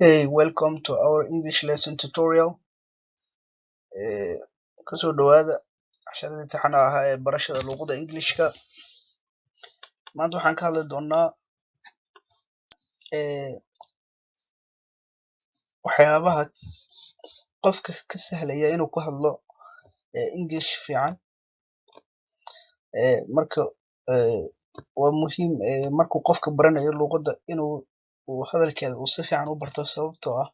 Hey, welcome to our English lesson tutorial. Kusoo dhawaada casharada imtixaanaha ahaa ee barashada luqadda Englishka. Maanta waxaan ka hadli doonaa waxyaabaha qofka ka sahlaya inuu ku hadlo English fiican. Marka waa muhiim markuu qofka baranayo luqadda inuu hadalkeeda uu si fiican u barto, sababtoo ah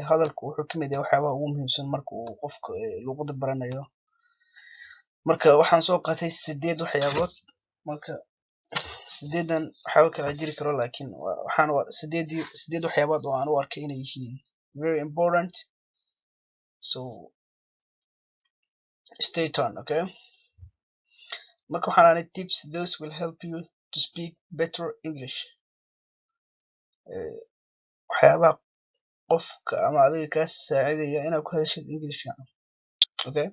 hadalku wuxuu ka mid yahay waxyaabaha ugu muhiimsan marka uu qofka luqadda baranayo. Marka waxaan soo qaatay 8 waxyaabood. Marka 8dan waxyaabo kala jiri karo, laakiin waxaan 8 waxyaabood oo aan u arkay inay yihiin very important, so stay tuned, okay? Marka waxaan aanay tips, those will help you to speak better English. Waxyaabaha qofka ama adiga kaa saacidaya inaad ku hadashid English fiican, okay?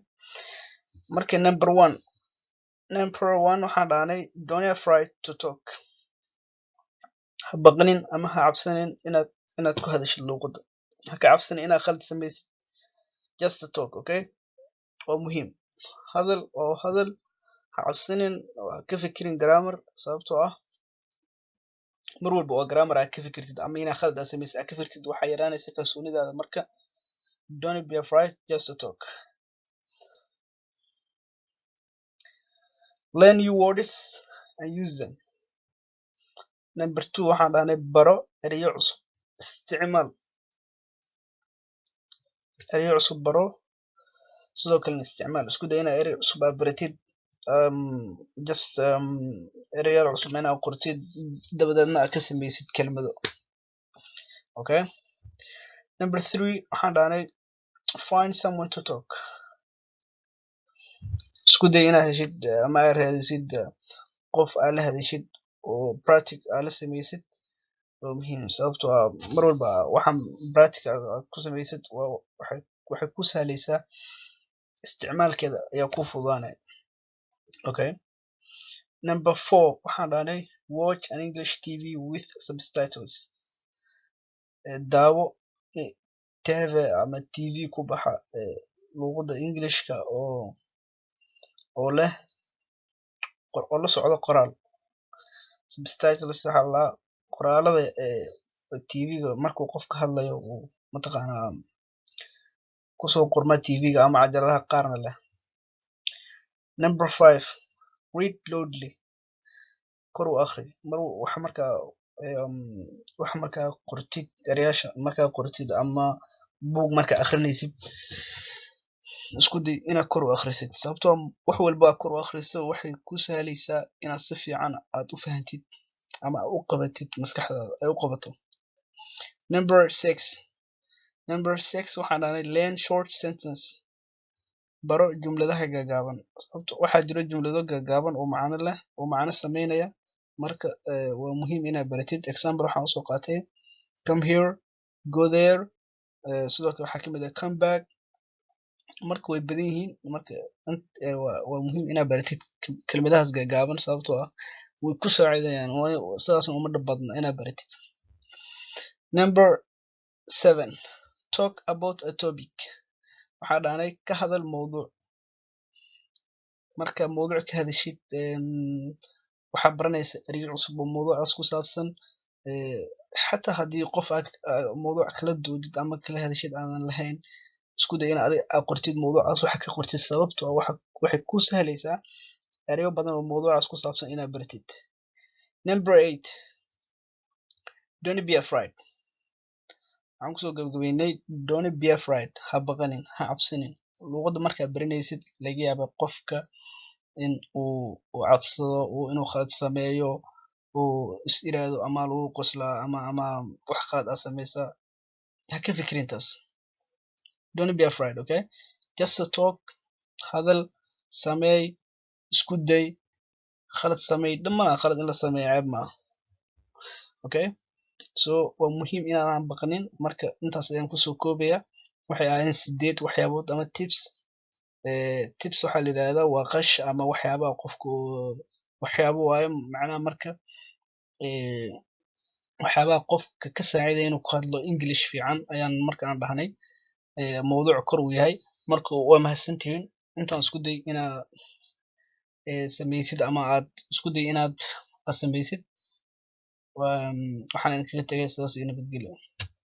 Marka number 1 waxaan dhahnay don't be afraid to talk. Ha baqanin ama ha cabsanin inaad ku hadashid luqadda. Ha ka cabsanin inaad khalad samaysid. Just talk, okay? Waa muhiim. Hadal ha cabsanin, ha ka fikirin grammar, sababtoo ah mar walba oo grammar aad ka fikirtid ama inaad khalad aad samaysid aad ka fikirtid waxaa yaraanaysa kalsoonidaada. Marka don't be afraid, just talk. Learn new words and use them. Number 2 waxaan dhahnay baro erayo cusub. Isticmaal erayo cusub, baro sidoo kalena isticmaal. Isku day inaad erey cusub aad baratid, erayaal cusub inaad qortid, dabadeedna aad ka samaysid kelmado, okay? Number 3 waxaan dhahnay find someone to talk. Isku day inaad heshid ama aad raadisid qof aad la hadashid oo practice aad la samaysid. Waa muhiim, sababtoo ah mar walba waxaan practice aad ku samaysid waxay ku sahlaysaa isticmaalkeeda ayaa ku fududaanaya, okay? Number 4 waxaan dhahnay watch an English TV with subtitles. Daawo TV ama TV ku baxa luqadda Englishka oo la socdo qoraal. Subtitles waxaa la qoraalada TV-ga markuu qofka hadlayo uu mataqaanaa kusoo qorma TV-ga ama cajaladaha qaarna leh. Number 5 read loudly. Kor u akhri waxa markaa qortid erayaasha markaa qortid ama buug markaa akhrinaysid. Isku day inaad kor u akhrisid, sababtoo wax walba aad kor u akhriso waxay ku sahlaysaa inaad si fiican aad u fahantid ama u qabatid maskaxdaada ay u qabato. Number 6 waxaan dhahnay learn short sentence. Baro jumladaha gaagaaban, sababtoo waxaa jira jumlado gaagaaban oo macno leh oo macno sameynaya. Marka waa muhiim inaad baratid. Example waxaan usoo qaatay come here, go there, sidoo kale waxaa ka mid ah come back. Marka way badan yihiin. Marka waa muhiim inaad baratid kelmadahaas gaagaaban, sababtoo ah way ku saacidayaan, sidaasna uma dhib badna inaad baratid. Number 7 talk about a topic. waxaa dhahnay ka hadal mawduuc. Marka mawduuc ka hadashid waxaa baranaysa erayo cusub oo mawduucaas ku saabsan. Xataa haddii qof aad mawduuc kala doodid ama kala hadashid aanan lahayn, isku day in adiga aad qortid mawduucaas waxa ka qortid, sababtoo ah waxay ku sahlaysaa erayo badan oo mawduucaas ku saabsan inaad baratid. Number 8 don't be afraid. waxaan kusoo gabagabeynay don't be afraid. Ha baqanin, ha cabsanin. luqadda markaad baranaysid laga yaaba qofka in uu cabsado inuu khalad sameeyo uu is iraado ama lagu qoslaa ama wax khalad aad samaysaa. Ha ka fikirin taas. Don't be afraid, okay? Just talk. Hadal, sameey, isku day, khalad sameey. Dhammaan khalad in la sameeyo ceeb maaha, okay? So waa muhiim inaadan baqanin. Marka intaas ayaan kusoo koobaya. Waxay ahaayeen 8 waxyaabood ama tips. Tips waxaa la yidhaahdaa waa qash ama waxyaabaha qofku waxyaabo waaye macnaha. Marka waxyaabaha qofka ka saacidaya inuu ku hadlo English fiican ayaan markaan dhahnay mawduuc kor uu yahay. Marka waa mahadsantihiin. Intaan isku day inaad samaysid ama aad isku day inaad samaysid waxaan idinkaga tagay sidaas iyo nabadgelyo.